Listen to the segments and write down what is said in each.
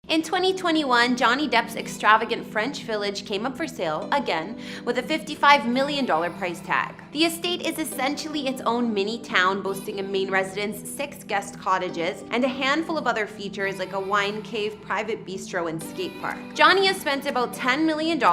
In 2021, Johnny Depp's extravagant French village came up for sale, again, with a $55 million price tag. The estate is essentially its own mini town, boasting a main residence, 6 guest cottages, and a handful of other features like a wine cave, private bistro, and skate park. Johnny has spent about $10 million to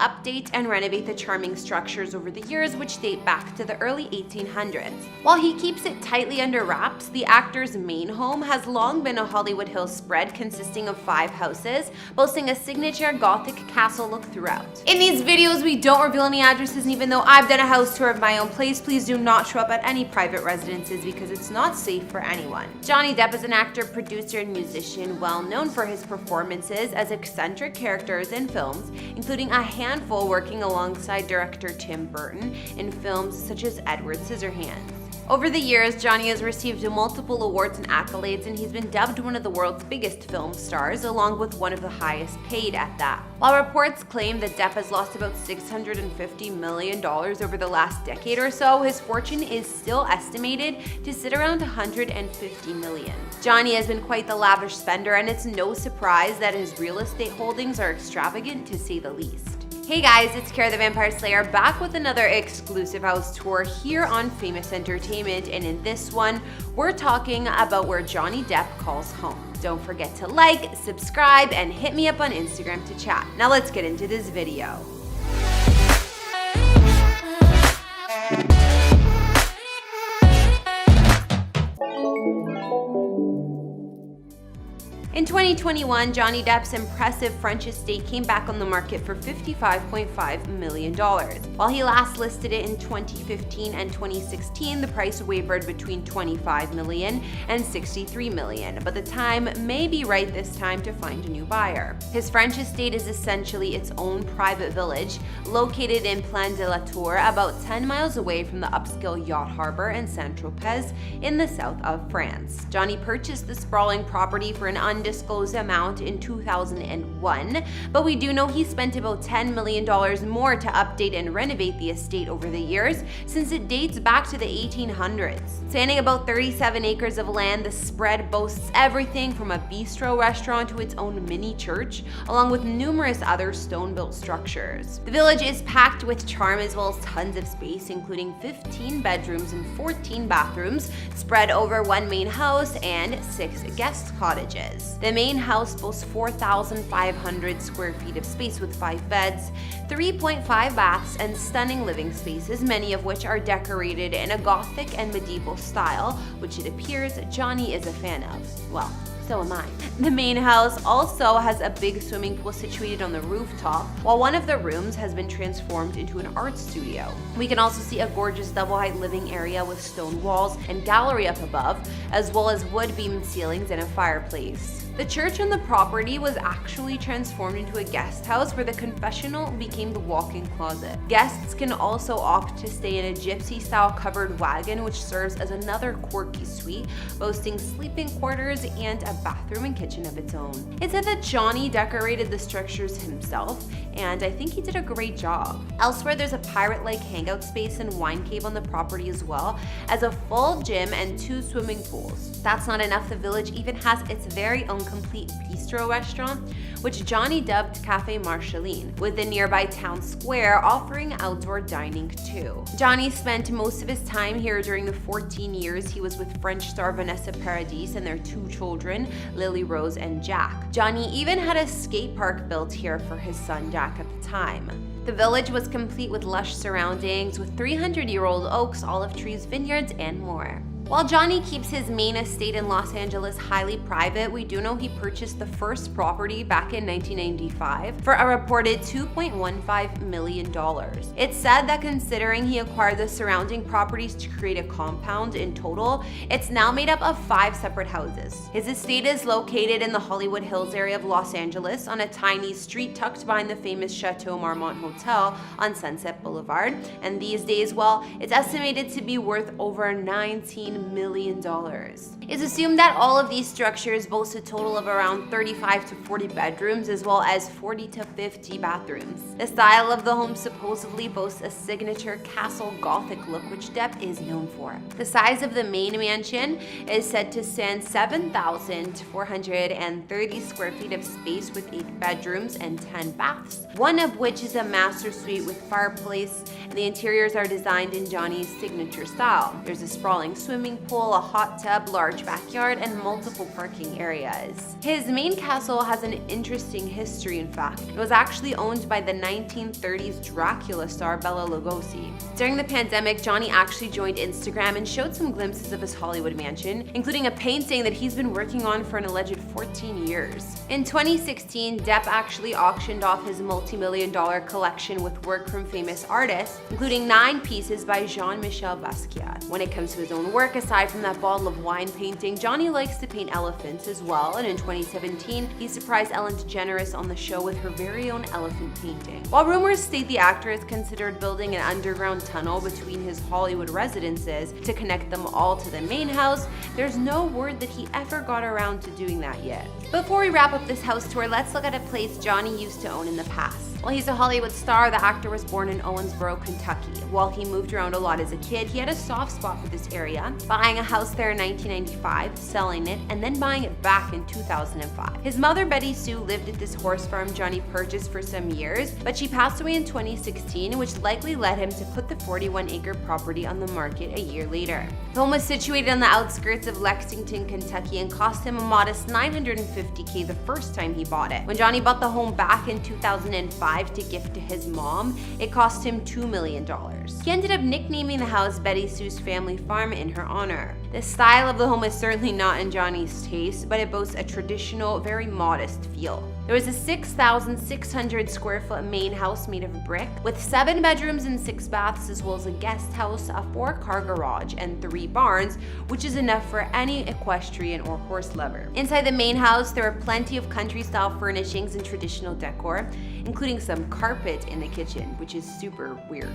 update and renovate the charming structures over the years, which date back to the early 1800s. While he keeps it tightly under wraps, the actor's main home has long been a Hollywood Hills spread consisting of 5 houses, boasting a signature Gothic castle look throughout. In these videos, we don't reveal any addresses, and even though I've done a house tour of my own place, please do not show up at any private residences because it's not safe for anyone. Johnny Depp is an actor, producer, and musician well known for his performances as eccentric characters in films, including a handful working alongside director Tim Burton in films such as Edward Scissorhands. Over the years, Johnny has received multiple awards and accolades, and he's been dubbed one of the world's biggest film stars, along with one of the highest paid at that. While reports claim that Depp has lost about $650 million over the last decade or so, his fortune is still estimated to sit around $150 million. Johnny has been quite the lavish spender, and it's no surprise that his real estate holdings are extravagant to say the least. Hey guys, it's Kara the Vampire Slayer back with another exclusive house tour here on Famous Entertainment, and in this one, we're talking about where Johnny Depp calls home. Don't forget to like, subscribe, and hit me up on Instagram to chat. Now let's get into this video. In 2021, Johnny Depp's impressive French estate came back on the market for $55.5 million. While he last listed it in 2015 and 2016, the price wavered between $25 million and $63 million, but the time may be right this time to find a new buyer. His French estate is essentially its own private village, located in Plan de la Tour, about 10 miles away from the upscale yacht harbor in Saint-Tropez in the south of France. Johnny purchased the sprawling property for an undisclosed amount in 2001, but we do know he spent about $10 million more to update and renovate the estate over the years, since it dates back to the 1800s. Spanning about 37 acres of land, the spread boasts everything from a bistro restaurant to its own mini church, along with numerous other stone-built structures. The village is packed with charm as well as tons of space, including 15 bedrooms and 14 bathrooms, spread over 1 main house and 6 guest cottages. The main house boasts 4,500 square feet of space with 5 beds, 3.5 baths, and stunning living spaces, many of which are decorated in a Gothic and medieval style, which it appears Johnny is a fan of. Well, so am I. The main house also has a big swimming pool situated on the rooftop, while one of the rooms has been transformed into an art studio. We can also see a gorgeous double-height living area with stone walls and gallery up above, as well as wood-beamed ceilings and a fireplace. The church on the property was actually transformed into a guest house where the confessional became the walk-in closet. Guests can also opt to stay in a gypsy-style covered wagon, which serves as another quirky suite, boasting sleeping quarters and a bathroom and kitchen of its own. It said that Johnny decorated the structures himself, and I think he did a great job. Elsewhere, there's a pirate-like hangout space and wine cave on the property, as well as a full gym and 2 swimming pools. That's not enough, the village even has its very own complete bistro restaurant, which Johnny dubbed Café Marchaline, with the nearby town square offering outdoor dining too. Johnny spent most of his time here during the 14 years he was with French star Vanessa Paradis and their 2 children, Lily Rose and Jack. Johnny even had a skate park built here for his son Jack at the time. The village was complete with lush surroundings, with 300-year-old oaks, olive trees, vineyards, and more. While Johnny keeps his main estate in Los Angeles highly private, we do know he purchased the first property back in 1995 for a reported $2.15 million. It's said that considering he acquired the surrounding properties to create a compound in total, it's now made up of 5 separate houses. His estate is located in the Hollywood Hills area of Los Angeles on a tiny street tucked behind the famous Chateau Marmont Hotel on Sunset Boulevard, and these days, well, it's estimated to be worth over $19 $15 million. It's assumed that all of these structures boast a total of around 35 to 40 bedrooms as well as 40 to 50 bathrooms. The style of the home supposedly boasts a signature castle Gothic look, which Depp is known for. The size of the main mansion is said to stand 7,430 square feet of space with 8 bedrooms and 10 baths, one of which is a master suite with fireplace, and the interiors are designed in Johnny's signature style. There's a sprawling swimming pool, a hot tub, large backyard, and multiple parking areas. His main castle has an interesting history, in fact. It was actually owned by the 1930s Dracula star Bela Lugosi. During the pandemic, Johnny actually joined Instagram and showed some glimpses of his Hollywood mansion, including a painting that he's been working on for an alleged 14 years. In 2016, Depp actually auctioned off his multi-million-dollar collection with work from famous artists, including 9 pieces by Jean-Michel Basquiat. When it comes to his own work, aside from that bottle of wine painting, Johnny likes to paint elephants as well, and in 2017, he surprised Ellen DeGeneres on the show with her very own elephant painting. While rumors state the actor has considered building an underground tunnel between his Hollywood residences to connect them all to the main house, there's no word that he ever got around to doing that yet. Before we wrap up this house tour, let's look at a place Johnny used to own in the past. While he's a Hollywood star, the actor was born in Owensboro, Kentucky. While he moved around a lot as a kid, he had a soft spot for this area, buying a house there in 1995, selling it, and then buying it back in 2005. His mother, Betty Sue, lived at this horse farm Johnny purchased for some years, but she passed away in 2016, which likely led him to put the 41-acre property on the market a year later. The home was situated on the outskirts of Lexington, Kentucky, and cost him a modest $950K the first time he bought it. When Johnny bought the home back in 2005 to gift to his mom, it cost him $2 million. He ended up nicknaming the house Betty Sue's Family Farm in her honor. The style of the home is certainly not in Johnny's taste, but it boasts a traditional, very modest feel. There was a 6,600 square foot main house made of brick with 7 bedrooms and 6 baths, as well as a guest house, a 4-car garage, and 3 barns, which is enough for any equestrian or horse lover. Inside the main house, there are plenty of country-style furnishings and traditional decor, including some carpet in the kitchen, which is super weird.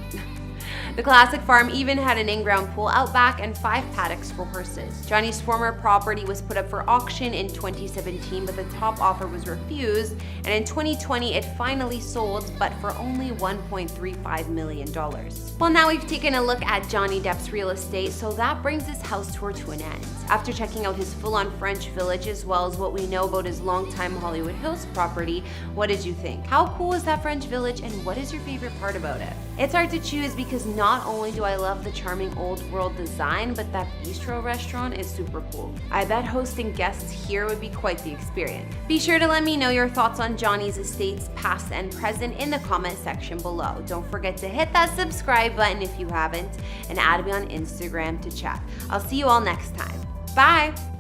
The classic farm even had an in-ground pool out back and 5 paddocks for horses. Johnny's former property was put up for auction in 2017, but the top offer was refused, and in 2020 it finally sold, but for only $1.35 million. Well, now we've taken a look at Johnny Depp's real estate, so that brings this house tour to an end. After checking out his full-on French Village as well as what we know about his longtime Hollywood Hills property, what did you think? How cool is that French Village, and what is your favorite part about it? It's hard to choose because not only do I love the charming old world design, but that bistro restaurant is super cool. I bet hosting guests here would be quite the experience. Be sure to let me know your thoughts on Johnny's estates, past and present, in the comment section below. Don't forget to hit that subscribe button if you haven't, and add me on Instagram to chat. I'll see you all next time. Bye!